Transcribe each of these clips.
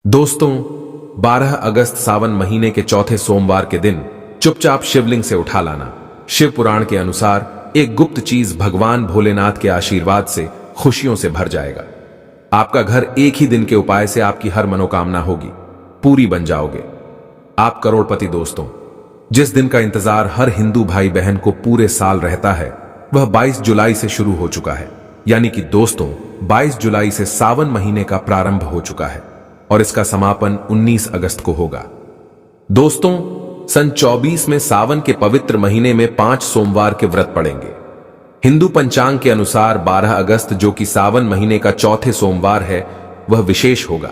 दोस्तों, 12 अगस्त सावन महीने के चौथे सोमवार के दिन चुपचाप शिवलिंग से उठा लाना शिव पुराण के अनुसार एक गुप्त चीज भगवान भोलेनाथ के आशीर्वाद से खुशियों से भर जाएगा। आपका घर एक ही दिन के उपाय से आपकी हर मनोकामना होगी, पूरी बन जाओगे। आप करोड़पति। दोस्तों, जिस दिन का इंतजार हर हिंदू भाई बहन को पूरे साल रहता है वह 22 जुलाई से शुरू हो चुका है। यानी कि दोस्तों, 22 जुलाई से सावन महीने का प्रारंभ हो चुका है और इसका समापन 19 अगस्त को होगा। दोस्तों, सन 24 में सावन के पवित्र महीने में 5 सोमवार के व्रत पड़ेंगे। हिंदू पंचांग के अनुसार 12 अगस्त जो कि सावन महीने का चौथे सोमवार है वह विशेष होगा,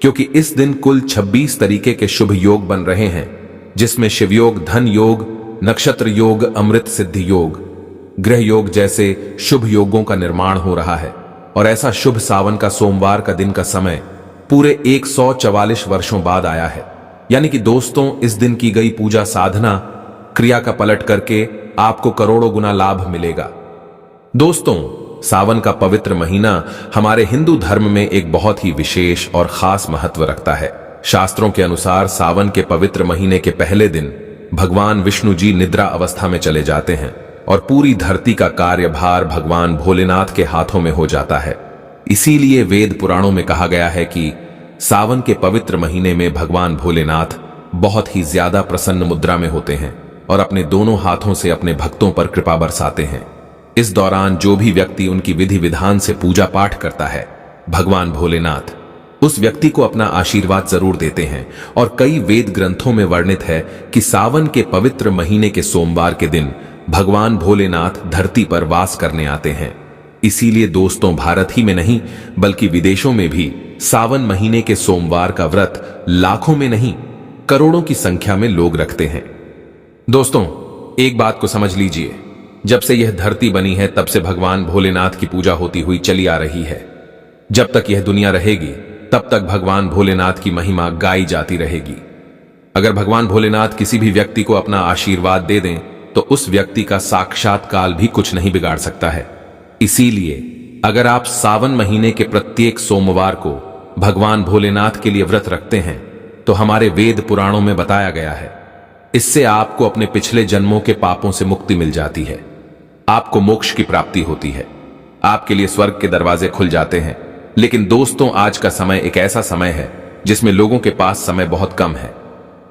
क्योंकि इस दिन कुल 26 तरीके के शुभ योग बन रहे हैं, जिसमें शिवयोग, धन योग, नक्षत्र योग, अमृत सिद्धि योग, ग्रह योग जैसे शुभ योगों का निर्माण हो रहा है। और ऐसा शुभ सावन का सोमवार का दिन का समय पूरे 144 वर्षों बाद आया है। यानी कि दोस्तों, इस दिन की गई पूजा साधना क्रिया का पलट करके आपको करोड़ों गुना लाभ मिलेगा। दोस्तों, सावन का पवित्र महीना हमारे हिंदू धर्म में एक बहुत ही विशेष और खास महत्व रखता है। शास्त्रों के अनुसार सावन के पवित्र महीने के पहले दिन भगवान विष्णु जी निद्रा अवस्था में चले जाते हैं और पूरी धरती का कार्यभार भगवान भोलेनाथ के हाथों में हो जाता है। इसीलिए वेद पुराणों में कहा गया है कि सावन के पवित्र महीने में भगवान भोलेनाथ बहुत ही ज्यादा प्रसन्न मुद्रा में होते हैं और अपने दोनों हाथों से अपने भक्तों पर कृपा बरसाते हैं। इस दौरान जो भी व्यक्ति उनकी विधि विधान से पूजा पाठ करता है, भगवान भोलेनाथ उस व्यक्ति को अपना आशीर्वाद जरूर देते हैं। और कई वेद ग्रंथों में वर्णित है कि सावन के पवित्र महीने के सोमवार के दिन भगवान भोलेनाथ धरती पर वास करने आते हैं। इसीलिए दोस्तों, भारत ही में नहीं बल्कि विदेशों में भी सावन महीने के सोमवार का व्रत लाखों में नहीं करोड़ों की संख्या में लोग रखते हैं। दोस्तों, एक बात को समझ लीजिए, जब से यह धरती बनी है तब से भगवान भोलेनाथ की पूजा होती हुई चली आ रही है। जब तक यह दुनिया रहेगी तब तक भगवान भोलेनाथ की महिमा गाई जाती रहेगी। अगर भगवान भोलेनाथ किसी भी व्यक्ति को अपना आशीर्वाद दे दें तो उस व्यक्ति का साक्षात काल भी कुछ नहीं बिगाड़ सकता है। इसीलिए अगर आप सावन महीने के प्रत्येक सोमवार को भगवान भोलेनाथ के लिए व्रत रखते हैं तो हमारे वेद पुराणों में बताया गया है, इससे आपको अपने पिछले जन्मों के पापों से मुक्ति मिल जाती है, आपको मोक्ष की प्राप्ति होती है, आपके लिए स्वर्ग के दरवाजे खुल जाते हैं। लेकिन दोस्तों, आज का समय एक ऐसा समय है जिसमें लोगों के पास समय बहुत कम है।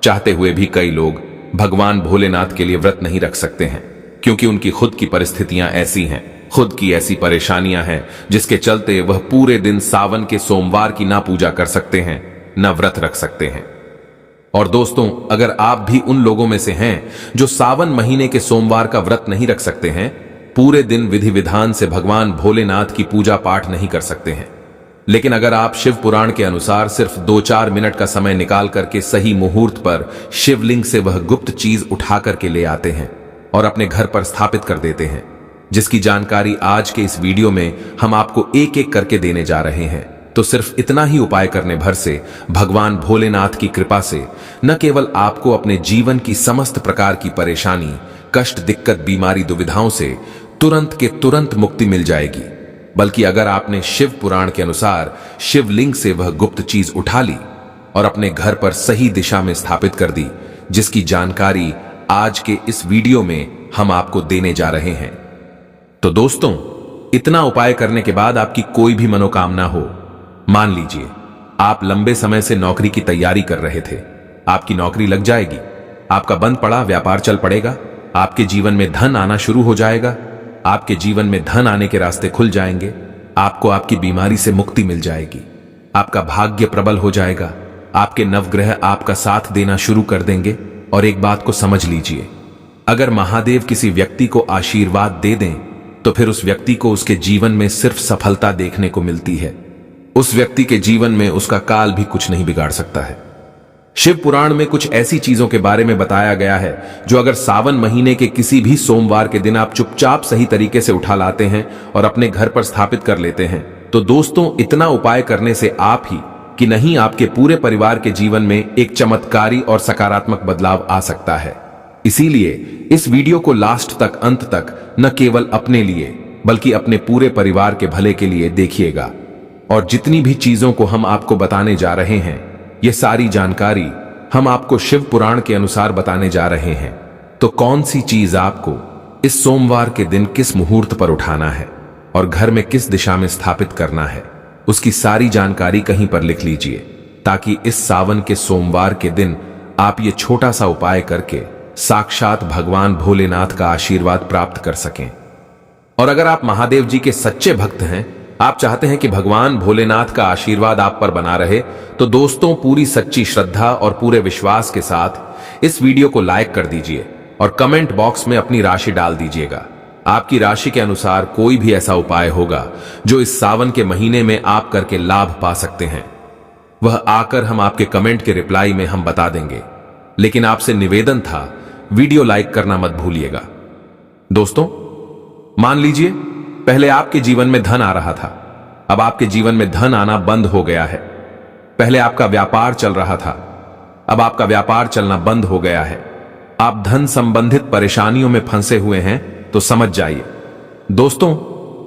चाहते हुए भी कई लोग भगवान भोलेनाथ के लिए व्रत नहीं रख सकते हैं, क्योंकि उनकी खुद की परिस्थितियां ऐसी हैं, खुद की ऐसी परेशानियां हैं, जिसके चलते वह पूरे दिन सावन के सोमवार की ना पूजा कर सकते हैं ना व्रत रख सकते हैं। और दोस्तों, अगर आप भी उन लोगों में से हैं जो सावन महीने के सोमवार का व्रत नहीं रख सकते हैं, पूरे दिन विधि विधान से भगवान भोलेनाथ की पूजा पाठ नहीं कर सकते हैं, लेकिन अगर आप शिव पुराण के अनुसार सिर्फ 2-4 मिनट का समय निकाल करके सही मुहूर्त पर शिवलिंग से वह गुप्त चीज उठा करके ले आते हैं और अपने घर पर स्थापित कर देते हैं, जिसकी जानकारी आज के इस वीडियो में हम आपको एक एक करके देने जा रहे हैं, तो सिर्फ इतना ही उपाय करने भर से भगवान भोलेनाथ की कृपा से न केवल आपको अपने जीवन की समस्त प्रकार की परेशानी, कष्ट, दिक्कत, बीमारी, दुविधाओं से तुरंत के तुरंत मुक्ति मिल जाएगी, बल्कि अगर आपने शिव पुराण के अनुसार शिवलिंग से वह गुप्त चीज उठा ली और अपने घर पर सही दिशा में स्थापित कर दी, जिसकी जानकारी आज के इस वीडियो में हम आपको देने जा रहे हैं। तो दोस्तों, इतना उपाय करने के बाद आपकी कोई भी मनोकामना हो, मान लीजिए आप लंबे समय से नौकरी की तैयारी कर रहे थे, आपकी नौकरी लग जाएगी, आपका बंद पड़ा व्यापार चल पड़ेगा, आपके जीवन में धन आना शुरू हो जाएगा, आपके जीवन में धन आने के रास्ते खुल जाएंगे, आपको आपकी बीमारी से मुक्ति मिल जाएगी, आपका भाग्य प्रबल हो जाएगा, आपके नवग्रह आपका साथ देना शुरू कर देंगे। और एक बात को समझ लीजिए, अगर महादेव किसी व्यक्ति को आशीर्वाद दे दें तो फिर उस व्यक्ति को उसके जीवन में सिर्फ सफलता देखने को मिलती है। उस व्यक्ति के जीवन में उसका काल भी कुछ नहीं बिगाड़ सकता है। शिव पुराण में कुछ ऐसी चीजों के बारे में बताया गया है जो अगर सावन महीने के किसी भी सोमवार के दिन आप चुपचाप सही तरीके से उठा लाते हैं और अपने घर पर स्थापित कर लेते हैं, तो दोस्तों, इतना उपाय करने से आप ही कि नहीं आपके पूरे परिवार के जीवन में एक चमत्कारी और सकारात्मक बदलाव आ सकता है। इसीलिए इस वीडियो को लास्ट तक, अंत तक न केवल अपने लिए बल्कि अपने पूरे परिवार के भले के लिए देखिएगा। और जितनी भी चीजों को हम आपको बताने जा रहे हैं ये सारी जानकारी हम आपको शिव पुराण के अनुसार बताने जा रहे हैं। तो कौन सी चीज आपको इस सोमवार के दिन किस मुहूर्त पर उठाना है और घर में किस दिशा में स्थापित करना है, उसकी सारी जानकारी कहीं पर लिख लीजिए, ताकि इस सावन के सोमवार के दिन आप ये छोटा सा उपाय करके साक्षात भगवान भोलेनाथ का आशीर्वाद प्राप्त कर सकें। और अगर आप महादेव जी के सच्चे भक्त हैं, आप चाहते हैं कि भगवान भोलेनाथ का आशीर्वाद आप पर बना रहे, तो दोस्तों पूरी सच्ची श्रद्धा और पूरे विश्वास के साथ इस वीडियो को लाइक कर दीजिए और कमेंट बॉक्स में अपनी राशि डाल दीजिएगा। आपकी राशि के अनुसार कोई भी ऐसा उपाय होगा जो इस सावन के महीने में आप करके लाभ पा सकते हैं, वह आकर हम आपके कमेंट के रिप्लाई में हम बता देंगे। लेकिन आपसे निवेदन था, वीडियो लाइक करना मत भूलिएगा। दोस्तों, मान लीजिए पहले आपके जीवन में धन आ रहा था, अब आपके जीवन में धन आना बंद हो गया है। पहले आपका व्यापार चल रहा था, अब आपका व्यापार चलना बंद हो गया है। आप धन संबंधित परेशानियों में फंसे हुए हैं, तो समझ जाइए। दोस्तों,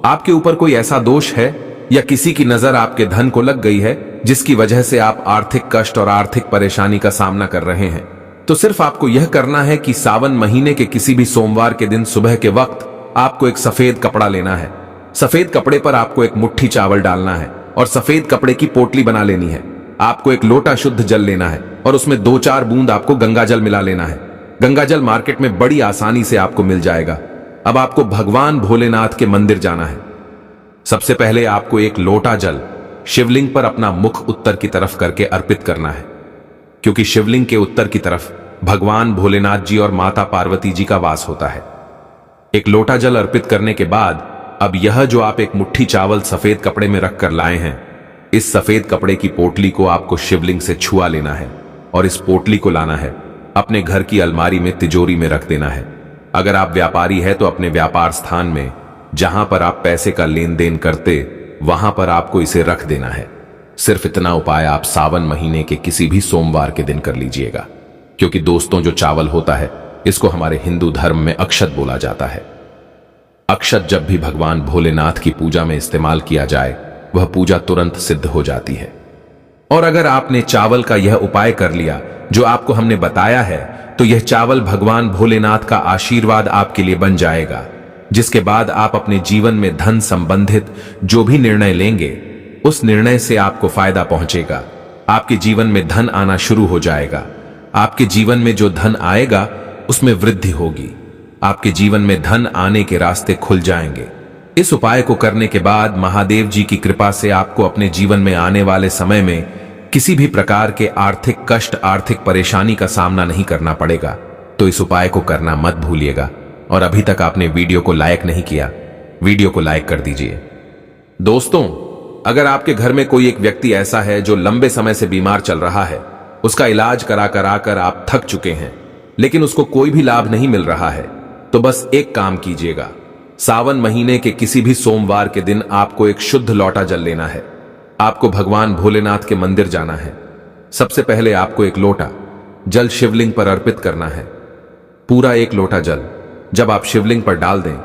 आपके ऊपर कोई ऐसा दोष है या किसी की नजर आपके धन को लग गई है जिसकी वजह से आप आर्थिक कष्ट और आर्थिक परेशानी का सामना कर रहे हैं, तो सिर्फ आपको यह करना है कि सावन महीने के किसी भी सोमवार के दिन सुबह के वक्त आपको एक सफेद कपड़ा लेना है। सफेद कपड़े पर आपको एक मुट्ठी चावल डालना है और सफेद कपड़े की पोटली बना लेनी है। आपको एक लोटा शुद्ध जल लेना है और उसमें 2-4 बूंद आपको गंगा जल मिला लेना है। गंगा जल मार्केट में बड़ी आसानी से आपको मिल जाएगा। अब आपको भगवान भोलेनाथ के मंदिर जाना है। सबसे पहले आपको एक लोटा जल शिवलिंग पर अपना मुख उत्तर की तरफ करके अर्पित करना है, क्योंकि शिवलिंग के उत्तर की तरफ भगवान भोलेनाथ जी और माता पार्वती जी का वास होता है। एक लोटा जल अर्पित करने के बाद अब यह जो आप एक मुट्ठी चावल सफेद कपड़े में रख कर लाए हैं, इस सफेद कपड़े की पोटली को आपको शिवलिंग से छुआ लेना है और इस पोटली को लाना है अपने घर की अलमारी में तिजोरी में रख देना है। अगर आप व्यापारी है तो अपने व्यापार स्थान में जहां पर आप पैसे का लेन देन करते, वहां पर आपको इसे रख देना है। सिर्फ इतना उपाय आप सावन महीने के किसी भी सोमवार के दिन कर लीजिएगा, क्योंकि दोस्तों जो चावल होता है इसको हमारे हिंदू धर्म में अक्षत बोला जाता है। अक्षत जब भी भगवान भोलेनाथ की पूजा में इस्तेमाल किया जाए, वह पूजा तुरंत सिद्ध हो जाती है। और अगर आपने चावल का यह उपाय कर लिया जो आपको हमने बताया है, तो यह चावल भगवान भोलेनाथ का आशीर्वाद आपके लिए बन जाएगा, जिसके बाद आप अपने जीवन में धन संबंधित जो भी निर्णय लेंगे, उस निर्णय से आपको फायदा पहुंचेगा। आपके जीवन में धन आना शुरू हो जाएगा। आपके जीवन में जो धन आएगा उसमें वृद्धि होगी। आपके जीवन में धन आने के रास्ते खुल जाएंगे। इस उपाय को करने के बाद महादेव जी की कृपा से आपको अपने जीवन में आने वाले समय में किसी भी प्रकार के आर्थिक कष्ट, आर्थिक परेशानी का सामना नहीं करना पड़ेगा। तो इस उपाय को करना मत भूलिएगा। और अभी तक आपने वीडियो को लाइक नहीं किया, वीडियो को लाइक कर दीजिए। दोस्तों, अगर आपके घर में कोई एक व्यक्ति ऐसा है जो लंबे समय से बीमार चल रहा है, उसका इलाज करा कर आप थक चुके हैं, लेकिन उसको कोई भी लाभ नहीं मिल रहा है, तो बस एक काम कीजिएगा। सावन महीने के किसी भी सोमवार के दिन आपको एक शुद्ध लोटा जल लेना है। आपको भगवान भोलेनाथ के मंदिर जाना है। सबसे पहले आपको एक लोटा जल शिवलिंग पर अर्पित करना है। पूरा एक लोटा जल जब आप शिवलिंग पर डाल दें,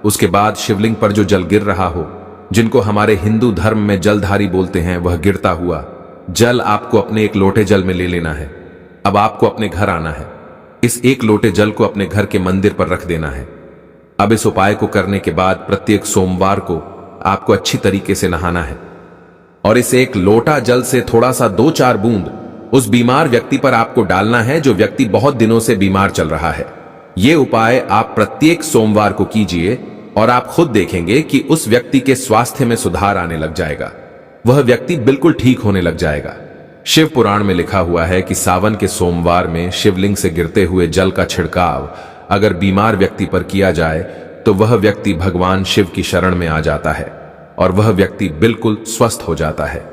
उसके बाद शिवलिंग पर जो जल गिर रहा हो, जिनको हमारे हिंदू धर्म में जलधारी बोलते हैं, वह गिरता हुआ जल आपको अपने एक लोटे जल में ले लेना है। अब आपको अपने घर आना है। इस एक लोटे जल को अपने घर के मंदिर पर रख देना है। अब इस उपाय को करने के बाद प्रत्येक सोमवार को आपको अच्छी तरीके से नहाना है और इस एक लोटा जल से थोड़ा सा 2-4 बूंद उस बीमार व्यक्ति पर आपको डालना है जो व्यक्ति बहुत दिनों से बीमार चल रहा है। यह उपाय आप प्रत्येक सोमवार को कीजिए और आप खुद देखेंगे कि उस व्यक्ति के स्वास्थ्य में सुधार आने लग जाएगा। वह व्यक्ति बिल्कुल ठीक होने लग जाएगा। शिव पुराण में लिखा हुआ है कि सावन के सोमवार में शिवलिंग से गिरते हुए जल का छिड़काव अगर बीमार व्यक्ति पर किया जाए तो वह व्यक्ति भगवान शिव की शरण में आ जाता है और वह व्यक्ति बिल्कुल स्वस्थ हो जाता है,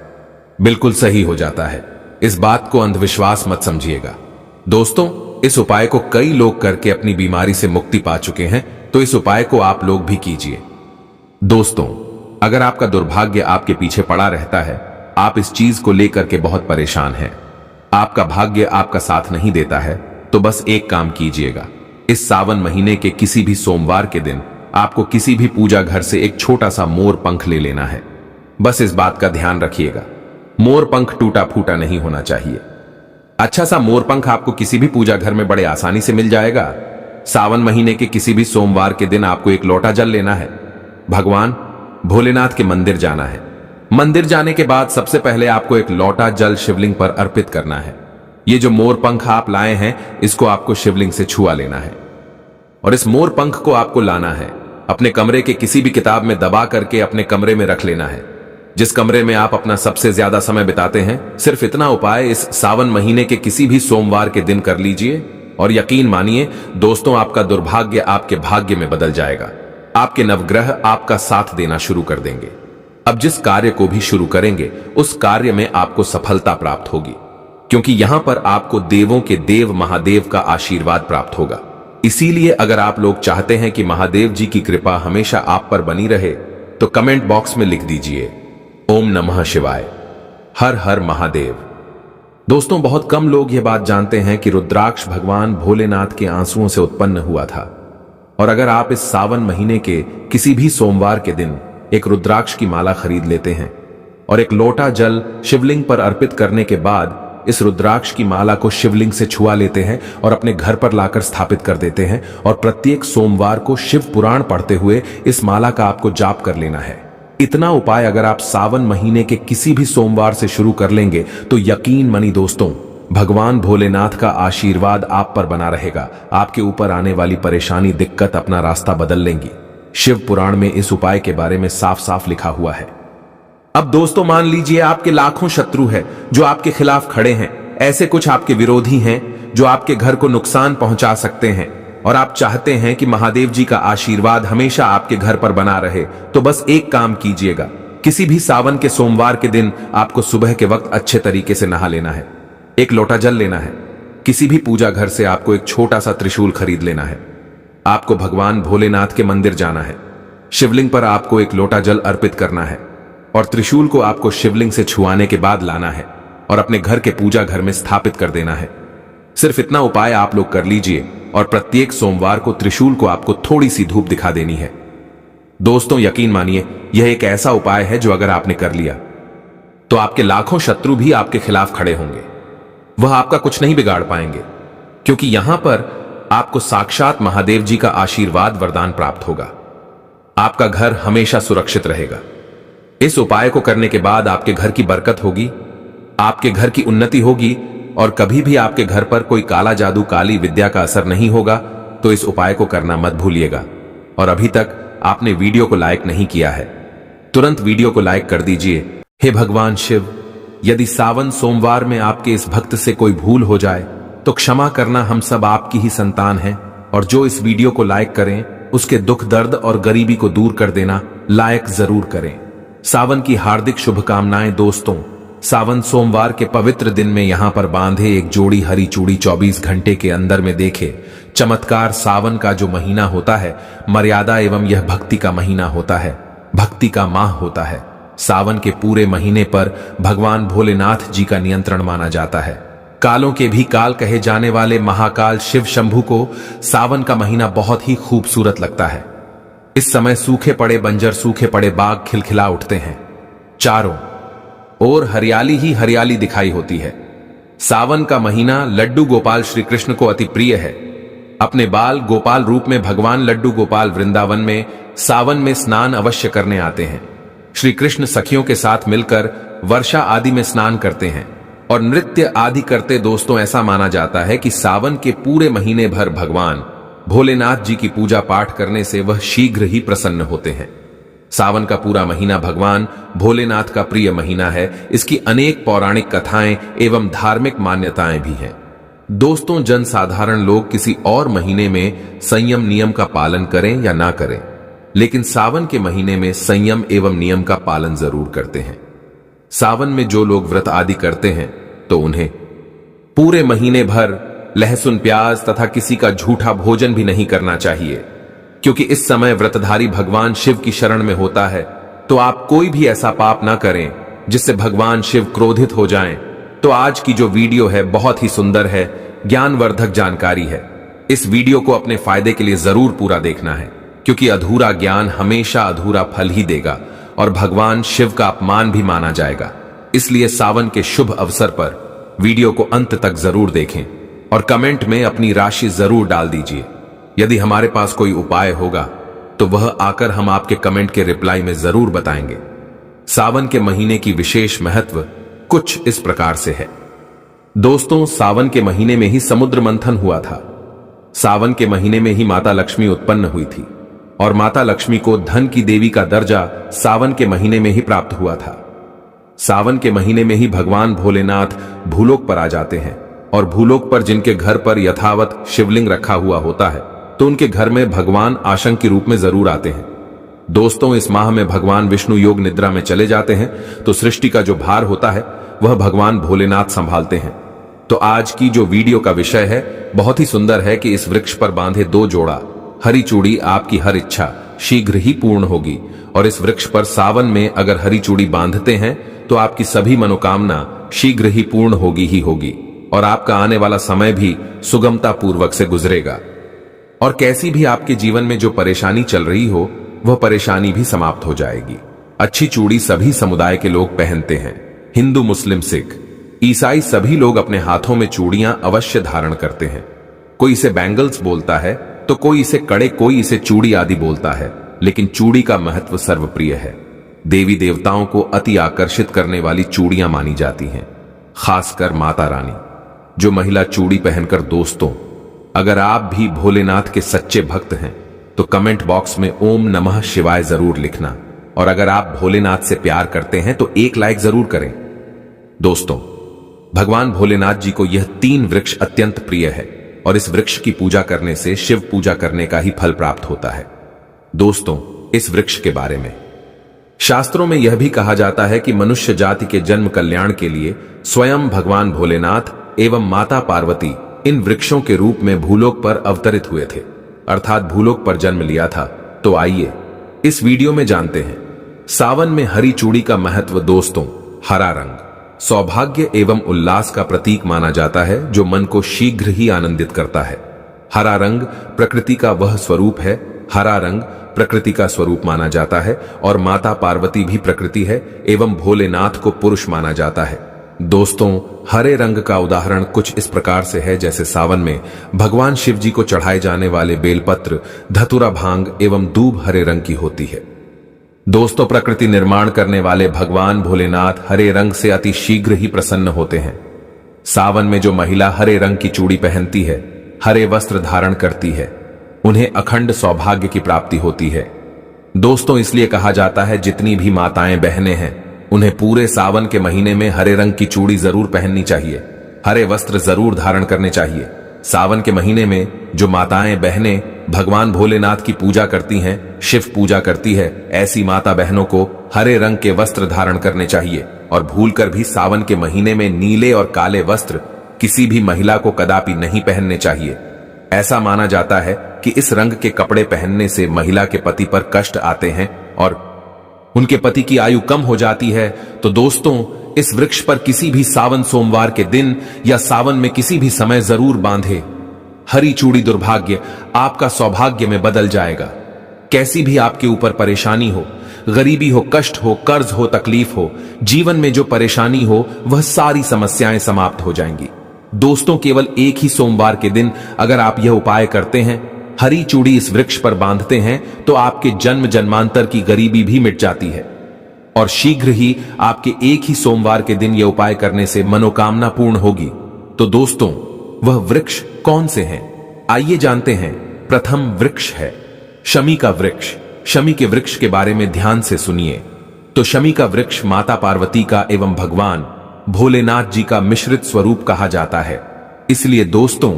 बिल्कुल सही हो जाता है। इस बात को अंधविश्वास मत समझिएगा। दोस्तों, इस उपाय को कई लोग करके अपनी बीमारी से मुक्ति पा चुके हैं, तो इस उपाय को आप लोग भी कीजिए। दोस्तों, अगर आपका दुर्भाग्य आपके पीछे पड़ा रहता है, आप इस चीज को लेकर के बहुत परेशान हैं, आपका भाग्य आपका साथ नहीं देता है, तो बस एक काम कीजिएगा। इस सावन महीने के किसी भी सोमवार के दिन आपको किसी भी पूजा घर से एक छोटा सा मोर पंख ले लेना है। बस इस बात का ध्यान रखिएगा। मोर पंख टूटा फूटा नहीं होना चाहिए। अच्छा सा मोर पंख आपको किसी भी पूजा घर में बड़े आसानी से मिल जाएगा। सावन महीने के किसी भी सोमवार के दिन आपको एक लोटा जल लेना है, भगवान भोलेनाथ के मंदिर जाना है। मंदिर जाने के बाद सबसे पहले आपको एक लोटा जल शिवलिंग पर अर्पित करना है। ये जो मोर पंख आप लाए हैं, इसको आपको शिवलिंग से छुआ लेना है और इस मोर पंख को आपको लाना है, अपने कमरे के किसी भी किताब में दबा करके अपने कमरे में रख लेना है, जिस कमरे में आप अपना सबसे ज्यादा समय बिताते हैं। सिर्फ इतना उपाय इस सावन महीने के किसी भी सोमवार के दिन कर लीजिए और यकीन मानिए दोस्तों, आपका दुर्भाग्य आपके भाग्य में बदल जाएगा। आपके नवग्रह आपका साथ देना शुरू कर देंगे। अब जिस कार्य को भी शुरू करेंगे उस कार्य में आपको सफलता प्राप्त होगी, क्योंकि यहां पर आपको देवों के देव महादेव का आशीर्वाद प्राप्त होगा। इसीलिए अगर आप लोग चाहते हैं कि महादेव जी की कृपा हमेशा आप पर बनी रहे तो कमेंट बॉक्स में लिख दीजिए ओम नमः शिवाय, हर हर महादेव। दोस्तों, बहुत कम लोग यह बात जानते हैं कि रुद्राक्ष भगवान भोलेनाथ के आंसुओं से उत्पन्न हुआ था। और अगर आप इस सावन महीने के किसी भी सोमवार के दिन एक रुद्राक्ष की माला खरीद लेते हैं और एक लोटा जल शिवलिंग पर अर्पित करने के बाद इस रुद्राक्ष की माला को शिवलिंग से छुआ लेते हैं और अपने घर पर लाकर स्थापित कर देते हैं और प्रत्येक सोमवार को शिव पुराण पढ़ते हुए इस माला का आपको जाप कर लेना है। इतना उपाय अगर आप सावन महीने के किसी भी सोमवार से शुरू कर लेंगे तो यकीन मानिए दोस्तों, भगवान भोलेनाथ का आशीर्वाद आप पर बना रहेगा। आपके ऊपर आने वाली परेशानी दिक्कत अपना रास्ता बदल लेंगी। शिव पुराण में इस उपाय के बारे में साफ साफ लिखा हुआ है। अब दोस्तों, मान लीजिए आपके लाखों शत्रु हैं जो आपके खिलाफ खड़े हैं, ऐसे कुछ आपके विरोधी हैं जो आपके घर को नुकसान पहुंचा सकते हैं और आप चाहते हैं कि महादेव जी का आशीर्वाद हमेशा आपके घर पर बना रहे, तो बस एक काम कीजिएगा। किसी भी सावन के सोमवार के दिन आपको सुबह के वक्त अच्छे तरीके से नहा लेना है, एक लोटा जल लेना है, किसी भी पूजा घर से आपको एक छोटा सा त्रिशूल खरीद लेना है, आपको भगवान भोलेनाथ के मंदिर जाना है, शिवलिंग पर आपको एक लोटा जल अर्पित करना है और त्रिशूल को आपको शिवलिंग से छुआने के बाद लाना है और अपने घर के पूजा घर में स्थापित कर देना है। सिर्फ इतना उपाय आप लोग कर लीजिए और प्रत्येक सोमवार को त्रिशूल को आपको थोड़ी सी धूप दिखा देनी है। दोस्तों, यकीन मानिए यह एक ऐसा उपाय है जो अगर आपने कर लिया तो आपके लाखों शत्रु भी आपके खिलाफ खड़े होंगे, वह आपका कुछ नहीं बिगाड़ पाएंगे, क्योंकि यहां पर आपको साक्षात महादेव जी का आशीर्वाद वरदान प्राप्त होगा। आपका घर हमेशा सुरक्षित रहेगा। इस उपाय को करने के बाद आपके घर की बरकत होगी, आपके घर की उन्नति होगी और कभी भी आपके घर पर कोई काला जादू काली विद्या का असर नहीं होगा। तो इस उपाय को करना मत भूलिएगा। और अभी तक आपने वीडियो को लाइक नहीं किया है, तुरंत वीडियो को लाइक कर दीजिए। हे भगवान शिव, यदि सावन सोमवार में आपके इस भक्त से कोई भूल हो जाए तो क्षमा करना, हम सब आपकी ही संतान हैं। और जो इस वीडियो को लाइक करें उसके दुख दर्द और गरीबी को दूर कर देना लाइक जरूर करें। सावन की हार्दिक शुभकामनाएं दोस्तों। सावन सोमवार के पवित्र दिन में यहां पर बांधे एक जोड़ी हरी चूड़ी 24 घंटे के अंदर में देखे चमत्कार। सावन का जो महीना होता है मर्यादा एवं यह भक्ति का महीना होता है, भक्ति का माह होता है। सावन के पूरे महीने पर भगवान भोलेनाथ जी का नियंत्रण माना जाता है। कालों के भी काल कहे जाने वाले महाकाल शिव शंभु को सावन का महीना बहुत ही खूबसूरत लगता है। इस समय सूखे पड़े बंजर सूखे पड़े बाग खिलखिला उठते हैं, चारों ओर हरियाली ही हरियाली दिखाई होती है। सावन का महीना लड्डू गोपाल श्री कृष्ण को अति प्रिय है। अपने बाल गोपाल रूप में भगवान लड्डू गोपाल वृंदावन में सावन में स्नान अवश्य करने आते हैं। श्री कृष्ण सखियों के साथ मिलकर वर्षा आदि में स्नान करते हैं और नृत्य आदि करते। दोस्तों, ऐसा माना जाता है कि सावन के पूरे महीने भर भगवान भोलेनाथ जी की पूजा पाठ करने से वह शीघ्र ही प्रसन्न होते हैं। सावन का पूरा महीना भगवान भोलेनाथ का प्रिय महीना है। इसकी अनेक पौराणिक कथाएं एवं धार्मिक मान्यताएं भी हैं। दोस्तों, जनसाधारण लोग किसी और महीने में संयम नियम का पालन करें या ना करें, लेकिन सावन के महीने में संयम एवं नियम का पालन जरूर करते हैं। सावन में जो लोग व्रत आदि करते हैं तो उन्हें पूरे महीने भर लहसुन प्याज तथा किसी का झूठा भोजन भी नहीं करना चाहिए, क्योंकि इस समय व्रतधारी भगवान शिव की शरण में होता है। तो आप कोई भी ऐसा पाप ना करें जिससे भगवान शिव क्रोधित हो जाएं। तो आज की जो वीडियो है बहुत ही सुंदर है, ज्ञानवर्धक जानकारी है। इस वीडियो को अपने फायदे के लिए जरूर पूरा देखना है, क्योंकि अधूरा ज्ञान हमेशा अधूरा फल ही देगा और भगवान शिव का अपमान भी माना जाएगा। इसलिए सावन के शुभ अवसर पर वीडियो को अंत तक जरूर देखें और कमेंट में अपनी राशि जरूर डाल दीजिए। यदि हमारे पास कोई उपाय होगा तो वह आकर हम आपके कमेंट के रिप्लाई में जरूर बताएंगे। सावन के महीने की विशेष महत्व कुछ इस प्रकार से है। दोस्तों, सावन के महीने में ही समुद्र मंथन हुआ था। सावन के महीने में ही माता लक्ष्मी उत्पन्न हुई थी और माता लक्ष्मी को धन की देवी का दर्जा सावन के महीने में ही प्राप्त हुआ था। सावन के महीने में ही भगवान भोलेनाथ भूलोक पर आ जाते हैं और भूलोक पर जिनके घर पर यथावत शिवलिंग रखा हुआ होता है तो उनके घर में भगवान आशंक के रूप में जरूर आते हैं। दोस्तों, इस माह में भगवान विष्णु योग निद्रा में चले जाते हैं तो सृष्टि का जो भार होता है वह भगवान भोलेनाथ संभालते हैं। तो आज की जो वीडियो का विषय है बहुत ही सुंदर है कि इस वृक्ष पर बांधे 2 जोड़ा हरी चूड़ी आपकी हर इच्छा शीघ्र ही पूर्ण होगी। और इस वृक्ष पर सावन में अगर हरी चूड़ी बांधते हैं तो आपकी सभी मनोकामना शीघ्र ही पूर्ण होगी ही होगी और आपका आने वाला समय भी सुगमता पूर्वक से गुजरेगा। और कैसी भी आपके जीवन में जो परेशानी चल रही हो वह परेशानी भी समाप्त हो जाएगी। अच्छी चूड़ी सभी समुदाय के लोग पहनते हैं। हिंदू, मुस्लिम, सिख, ईसाई सभी लोग अपने हाथों में चूड़ियां अवश्य धारण करते हैं। कोई इसे बैंगल्स बोलता है तो कोई इसे कड़े, कोई इसे चूड़ी आदि बोलता है, लेकिन चूड़ी का महत्व सर्वप्रिय है। देवी देवताओं को अति आकर्षित करने वाली चूड़ियां मानी जाती हैं, खासकर माता रानी। जो महिला चूड़ी पहनकर, दोस्तों, अगर आप भी भोलेनाथ के सच्चे भक्त हैं तो कमेंट बॉक्स में ओम नमः शिवाय जरूर लिखना। और अगर आप भोलेनाथ से प्यार करते हैं तो 1 लाइक जरूर करें। दोस्तों, भगवान भोलेनाथ जी को यह 3 वृक्ष अत्यंत प्रिय है और इस वृक्ष की पूजा करने से शिव पूजा करने का ही फल प्राप्त होता है। दोस्तों, इस वृक्ष के बारे में शास्त्रों में यह भी कहा जाता है कि मनुष्य जाति के जन्म कल्याण के लिए स्वयं भगवान भोलेनाथ एवं माता पार्वती इन वृक्षों के रूप में भूलोक पर अवतरित हुए थे, अर्थात भूलोक पर जन्म लिया था। तो आइए इस वीडियो में जानते हैं सावन में हरी चूड़ी का महत्व। दोस्तों, हरा रंग सौभाग्य एवं उल्लास का प्रतीक माना जाता है जो मन को शीघ्र ही आनंदित करता है। हरा रंग प्रकृति का वह स्वरूप है। हरा रंग प्रकृति का स्वरूप माना जाता है और माता पार्वती भी प्रकृति है एवं भोलेनाथ को पुरुष माना जाता है। दोस्तों, हरे रंग का उदाहरण कुछ इस प्रकार से है जैसे सावन में भगवान शिव जी को चढ़ाए जाने वाले बेलपत्र, धतूरा, भांग एवं दूब हरे रंग की होती है। दोस्तों, प्रकृति निर्माण करने वाले भगवान भोलेनाथ हरे रंग से अति शीघ्र ही प्रसन्न होते हैं। सावन में जो महिला हरे रंग की चूड़ी पहनती है, हरे वस्त्र धारण करती है, उन्हें अखंड सौभाग्य की प्राप्ति होती है। दोस्तों, इसलिए कहा जाता है जितनी भी माताएं बहनें हैं उन्हें पूरे सावन के महीने में हरे रंग की चूड़ी जरूर पहननी चाहिए, हरे वस्त्र जरूर धारण करने चाहिए। सावन के महीने में जो माताएं बहनें भगवान भोलेनाथ की पूजा करती हैं, शिव पूजा करती है, ऐसी माता बहनों को हरे रंग के वस्त्र धारण करने चाहिए। और भूलकर भी सावन के महीने में नीले और काले वस्त्र किसी भी महिला को कदापि नहीं पहनने चाहिए। ऐसा माना जाता है कि इस रंग के कपड़े पहनने से महिला के पति पर कष्ट आते हैं और उनके पति की आयु कम हो जाती है। तो दोस्तों, इस वृक्ष पर किसी भी सावन सोमवार के दिन या सावन में किसी भी समय जरूर बांधे हरी चूड़ी। दुर्भाग्य आपका सौभाग्य में बदल जाएगा। कैसी भी आपके ऊपर परेशानी हो, गरीबी हो, कष्ट हो, कर्ज हो, तकलीफ हो, जीवन में जो परेशानी हो वह सारी समस्याएं समाप्त हो जाएंगी। दोस्तों, केवल एक ही सोमवार के दिन अगर आप यह उपाय करते हैं, हरी चूड़ी इस वृक्ष पर बांधते हैं, तो आपके जन्म जन्मांतर की गरीबी भी मिट जाती है और शीघ्र ही आपके एक ही सोमवार के दिन यह उपाय करने से मनोकामना पूर्ण होगी। तो दोस्तों, वह वृक्ष कौन से हैं? आइए जानते हैं। प्रथम वृक्ष है शमी का वृक्ष। शमी के वृक्ष के बारे में ध्यान से सुनिए। तो शमी का वृक्ष माता पार्वती का एवं भगवान भोलेनाथ जी का मिश्रित स्वरूप कहा जाता है। इसलिए दोस्तों,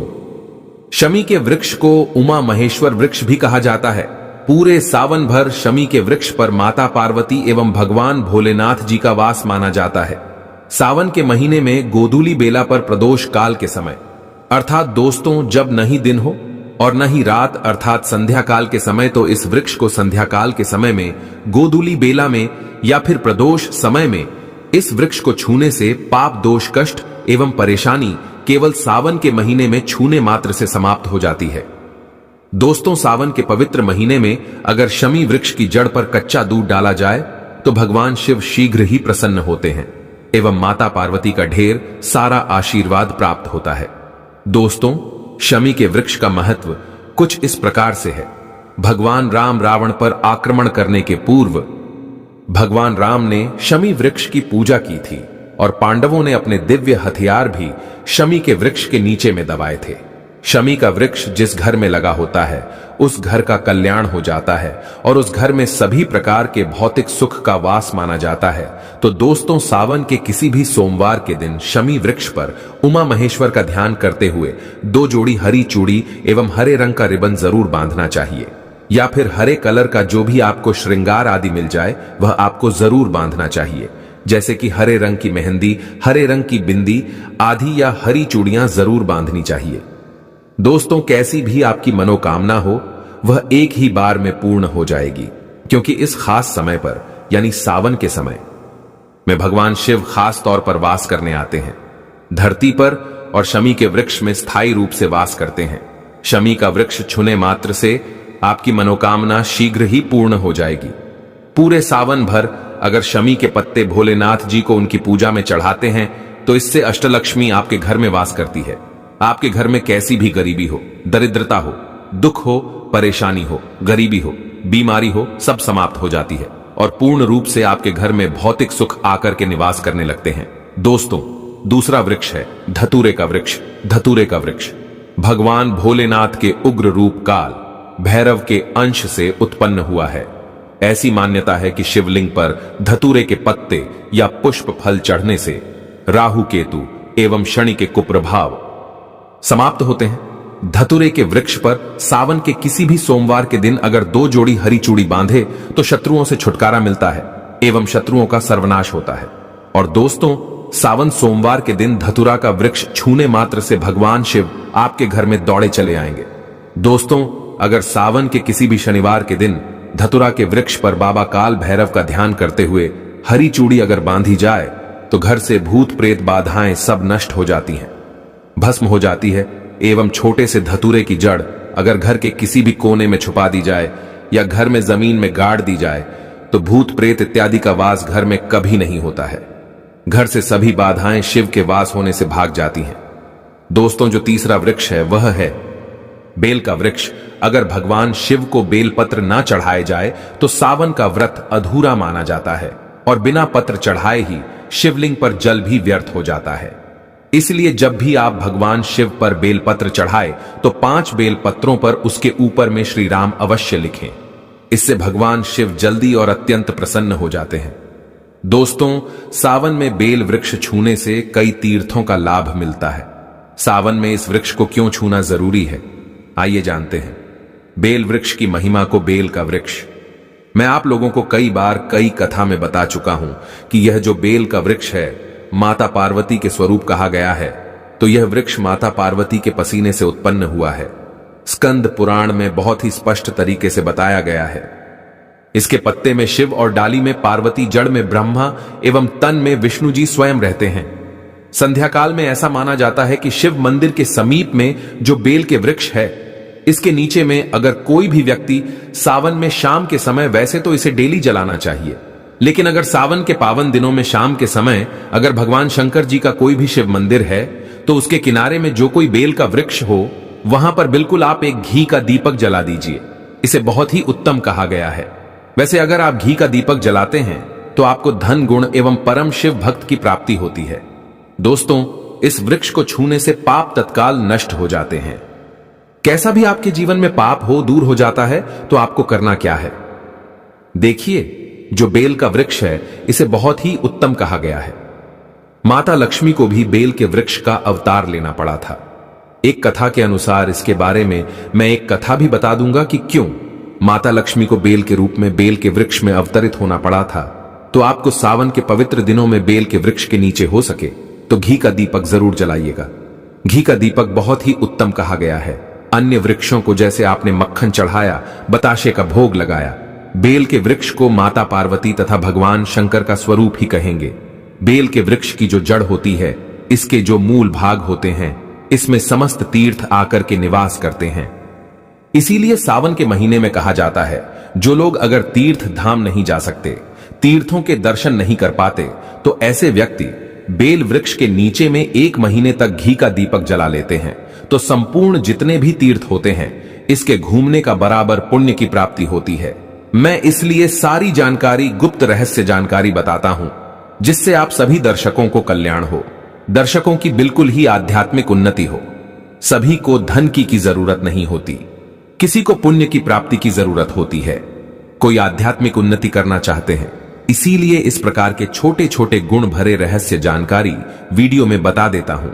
शमी के वृक्ष को उमा महेश्वर वृक्ष भी कहा जाता है। पूरे सावन भर शमी के वृक्ष पर माता पार्वती एवं भगवान भोलेनाथ जी का वास माना जाता है। सावन के महीने में गोधूली बेला पर प्रदोष काल के समय, अर्थात दोस्तों जब नहीं दिन हो और न ही रात अर्थात संध्या काल के समय, तो इस वृक्ष को संध्या काल के समय में, गोधूली बेला में या फिर प्रदोष समय में इस वृक्ष को छूने से पाप, दोष, कष्ट एवं परेशानी केवल सावन के महीने में छूने मात्र से समाप्त हो जाती है। दोस्तों, सावन के पवित्र महीने में अगर शमी वृक्ष की जड़ पर कच्चा दूध डाला जाए तो भगवान शिव शीघ्र ही प्रसन्न होते हैं। एवं माता पार्वती का ढेर सारा आशीर्वाद प्राप्त होता है। दोस्तों, शमी के वृक्ष का महत्व कुछ इस प्रकार से है। भगवान राम रावण पर आक्रमण करने के पूर्व भगवान राम ने शमी वृक्ष की पूजा की थी और पांडवों ने अपने दिव्य हथियार भी शमी के वृक्ष के नीचे में दबाए थे। शमी का वृक्ष जिस घर में लगा होता है उस घर का कल्याण हो जाता है और उस घर में सभी प्रकार के भौतिक सुख का वास माना जाता है। तो दोस्तों, सावन के किसी भी सोमवार के दिन शमी वृक्ष पर उमा महेश्वर का ध्यान करते हुए 2 जोड़ी हरी चूड़ी एवं हरे रंग का रिबन जरूर बांधना चाहिए, या फिर हरे कलर का जो भी आपको श्रृंगार आदि मिल जाए वह आपको जरूर बांधना चाहिए, जैसे कि हरे रंग की मेहंदी, हरे रंग की बिंदी आदि, या हरी चूड़ियां जरूर बांधनी चाहिए। दोस्तों, कैसी भी आपकी मनोकामना हो वह एक ही बार में पूर्ण हो जाएगी, क्योंकि इस खास समय पर यानी सावन के समय में भगवान शिव खास तौर पर वास करने आते हैं धरती पर और शमी के वृक्ष में स्थायी रूप से वास करते हैं। शमी का वृक्ष छूने मात्र से आपकी मनोकामना शीघ्र ही पूर्ण हो जाएगी। पूरे सावन भर अगर शमी के पत्ते भोलेनाथ जी को उनकी पूजा में चढ़ाते हैं तो इससे अष्टलक्ष्मी आपके घर में वास करती है। आपके घर में कैसी भी गरीबी हो, दरिद्रता हो, दुख हो, परेशानी हो, गरीबी हो, बीमारी हो, सब समाप्त हो जाती है और पूर्ण रूप से आपके घर में भौतिक सुख आकर के निवास करने लगते हैं। दोस्तों, दूसरा वृक्ष है धतूरे का वृक्ष। धतूरे का वृक्ष भगवान भोलेनाथ के उग्र रूप काल भैरव के अंश से उत्पन्न हुआ है। ऐसी मान्यता है कि शिवलिंग पर धतूरे के पत्ते या पुष्प फल चढ़ने से राहु केतु एवं शनि के कुप्रभाव समाप्त होते हैं। धतूरे के वृक्ष पर सावन के किसी भी सोमवार के दिन अगर 2 जोड़ी हरी चूड़ी बांधे तो शत्रुओं से छुटकारा मिलता है एवं शत्रुओं का सर्वनाश होता है। और दोस्तों, सावन सोमवार के दिन धतूरा का वृक्ष छूने मात्र से भगवान शिव आपके घर में दौड़े चले आएंगे। दोस्तों, अगर सावन के किसी भी शनिवार के दिन धतूरा के वृक्ष पर बाबा काल भैरव का ध्यान करते हुए हरी चूड़ी अगर बांधी जाए तो घर से भूत प्रेत बाधाएं सब नष्ट हो जाती हैं, भस्म हो जाती है। एवं छोटे से धतूरे की जड़ अगर घर के किसी भी कोने में छुपा दी जाए या घर में जमीन में गाड़ दी जाए तो भूत प्रेत इत्यादि का वास घर में कभी नहीं होता है। घर से सभी बाधाएं शिव के वास होने से भाग जाती हैं। दोस्तों, जो तीसरा वृक्ष है वह है बेल का वृक्ष। अगर भगवान शिव को बेल पत्र ना चढ़ाए जाए तो सावन का व्रत अधूरा माना जाता है और बिना पत्र चढ़ाए ही शिवलिंग पर जल भी व्यर्थ हो जाता है। इसलिए जब भी आप भगवान शिव पर बेलपत्र चढ़ाए तो 5 बेल पत्रों पर उसके ऊपर में श्री राम अवश्य लिखें। इससे भगवान शिव जल्दी और अत्यंत प्रसन्न हो जाते हैं। दोस्तों, सावन में बेल वृक्ष छूने से कई तीर्थों का लाभ मिलता है। सावन में इस वृक्ष को क्यों छूना जरूरी है, आइए जानते हैं। बेल वृक्ष की महिमा को बेल का वृक्ष मैं आप लोगों को कई बार कई कथा में बता चुका हूं कि यह जो बेल का वृक्ष है माता पार्वती के स्वरूप कहा गया है। तो यह वृक्ष माता पार्वती के पसीने से उत्पन्न हुआ है। स्कंद पुराण में बहुत ही स्पष्ट तरीके से बताया गया है। इसके पत्ते में शिव और डाली में पार्वती, जड़ में ब्रह्मा एवं तन में विष्णु जी स्वयं रहते हैं। संध्या काल में ऐसा माना जाता है कि शिव मंदिर के समीप में जो बेल के वृक्ष है इसके नीचे में अगर कोई भी व्यक्ति सावन में शाम के समय, वैसे तो इसे डेली जलाना चाहिए, लेकिन अगर सावन के पावन दिनों में शाम के समय अगर भगवान शंकर जी का कोई भी शिव मंदिर है तो उसके किनारे में जो कोई बेल का वृक्ष हो वहां पर बिल्कुल आप एक घी का दीपक जला दीजिए। इसे बहुत ही उत्तम कहा गया है। वैसे अगर आप घी का दीपक जलाते हैं तो आपको धन गुण एवं परम शिव भक्त की प्राप्ति होती है। दोस्तों, इस वृक्ष को छूने से पाप तत्काल नष्ट हो जाते हैं। कैसा भी आपके जीवन में पाप हो दूर हो जाता है तो आपको करना क्या है? देखिए, जो बेल का वृक्ष है इसे बहुत ही उत्तम कहा गया है। माता लक्ष्मी को भी बेल के वृक्ष का अवतार लेना पड़ा था। एक कथा के अनुसार इसके बारे में मैं एक कथा भी बता दूंगा कि क्यों माता लक्ष्मी को बेल के रूप में बेल के वृक्ष में अवतरित होना पड़ा था। तो आपको सावन के पवित्र दिनों में बेल के वृक्ष के नीचे हो सके तो घी का दीपक जरूर जलाइएगा। घी का दीपक बहुत ही उत्तम कहा गया है। अन्य वृक्षों को जैसे आपने मक्खन चढ़ाया, बताशे का भोग लगाया, बेल के वृक्ष को माता पार्वती तथा भगवान शंकर का स्वरूप ही कहेंगे। बेल के वृक्ष की जो जड़ होती है, इसके जो मूल भाग होते हैं, इसमें समस्त तीर्थ आकर के निवास करते हैं। इसीलिए सावन के महीने में कहा जाता है जो लोग अगर तीर्थ धाम नहीं जा सकते, तीर्थों के दर्शन नहीं कर पाते तो ऐसे व्यक्ति बेल वृक्ष के नीचे में 1 महीने तक घी का दीपक जला लेते हैं तो संपूर्ण जितने भी तीर्थ होते हैं इसके घूमने का बराबर पुण्य की प्राप्ति होती है। मैं इसलिए सारी जानकारी गुप्त रहस्य जानकारी बताता हूं जिससे आप सभी दर्शकों को कल्याण हो, दर्शकों की बिल्कुल ही आध्यात्मिक उन्नति हो। सभी को धन की जरूरत नहीं होती, किसी को पुण्य की प्राप्ति की जरूरत होती है। कोई आध्यात्मिक उन्नति करना चाहते हैं, इसीलिए इस प्रकार के छोटे छोटे गुण भरे रहस्य जानकारी वीडियो में बता देता हूं।